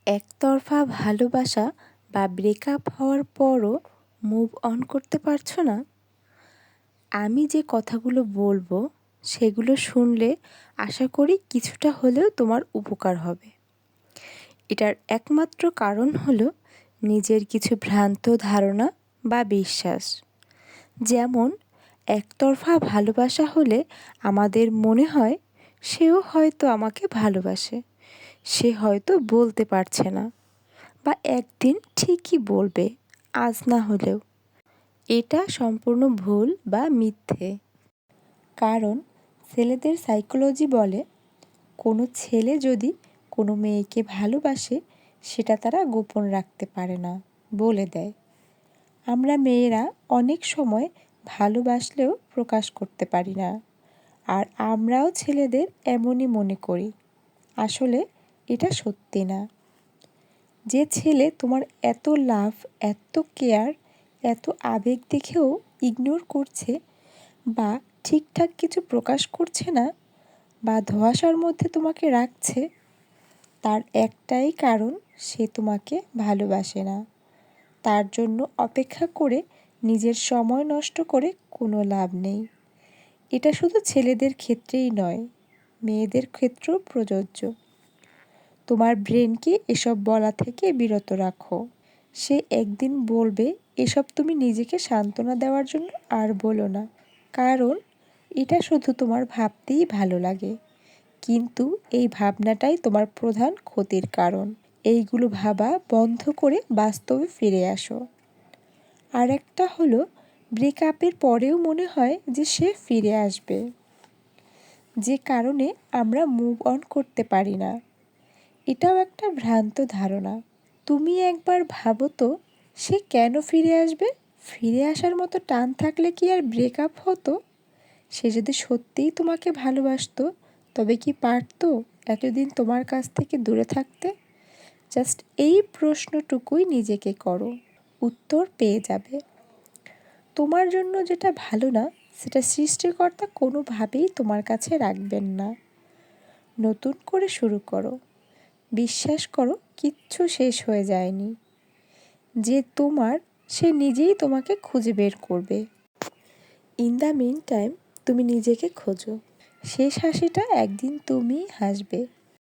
একতরফা ভালোবাসা বা ব্রেকআপ হওয়ার পরও মুভ অন করতে পারছো না? আমি যে কথাগুলো বলবো সেগুলো শুনলে আশা করি কিছুটা হলেও তোমার উপকার হবে। এটার একমাত্র কারণ হলো নিজের কিছু ভ্রান্ত ধারণা বা বিশ্বাস। যেমন একতরফা ভালোবাসা হলে আমাদের মনে হয় সেও হয়তো আমাকে ভালোবাসে, সে হয়তো বলতে পারছে না, বা একদিন ঠিকই বলবে, আজ না হলেও। এটা সম্পূর্ণ ভুল বা মিথ্যে। কারণ ছেলেদের সাইকোলজি বলে, কোনো ছেলে যদি কোনো মেয়েকে ভালোবাসে সেটা তারা গোপন রাখতে পারে না, বলে দেয়। আমরা মেয়েরা অনেক সময় ভালোবাসলেও প্রকাশ করতে পারি না, আর আমরাও ছেলেদের এমনই মনে করি। আসলে এটা সত্যি না। যে ছেলে তোমার এত লাভ, এত কেয়ার, এত আবেগ দেখেও ইগনোর করছে বা ঠিকঠাক কিছু প্রকাশ করছে না বা ধোঁয়াশার মধ্যে তোমাকে রাখছে, তার একটাই কারণ, সে তোমাকে ভালোবাসে না। তার জন্য অপেক্ষা করে নিজের সময় নষ্ট করে কোনো লাভ নেই। এটা শুধু ছেলেদের ক্ষেত্রেই নয়, মেয়েদের ক্ষেত্রেও প্রযোজ্য। তোমার ব্রেনকে এসব বলা থেকে বিরত রাখো। সে একদিন বলবে এসব তুমি নিজেকে সান্ত্বনা দেওয়ার জন্য আর বলো না, কারণ এটা শুধু তোমার ভাবতেই ভালো লাগে। কিন্তু এই ভাবনাটাই তোমার প্রধান ক্ষতির কারণ। এইগুলো ভাবা বন্ধ করে বাস্তবে ফিরে আসো। আর একটা হলো, ব্রেকআপের পরেও মনে হয় যে সে ফিরে আসবে, যে কারণে আমরা মুভ অন করতে পারি না। এটাও একটা ভ্রান্ত ধারণা। তুমি একবার ভাবো তো, সে কেন ফিরে আসবে? ফিরে আসার মতো টান থাকলে কি আর ব্রেকআপ হতো? সে যদি সত্যিই তোমাকে ভালোবাসতো, তবে কি পারতো এতদিন তোমার কাছ থেকে দূরে থাকতে? জাস্ট এই প্রশ্নটুকুই নিজেকে করো, উত্তর পেয়ে যাবে। তোমার জন্য যেটা ভালো না, সেটা সৃষ্টিকর্তা কোনোভাবেই তোমার কাছে রাখবেন না। নতুন করে শুরু করো। বিশ্বাস করো, কিচ্ছু শেষ হয়ে যায়নি। যে তোমার, সে নিজেই তোমাকে খুঁজে বের করবে। ইন দ্য মিন টাইম তুমি নিজেকে খোঁজো। শেষ হাসিটা একদিন তুমিই হাসবে।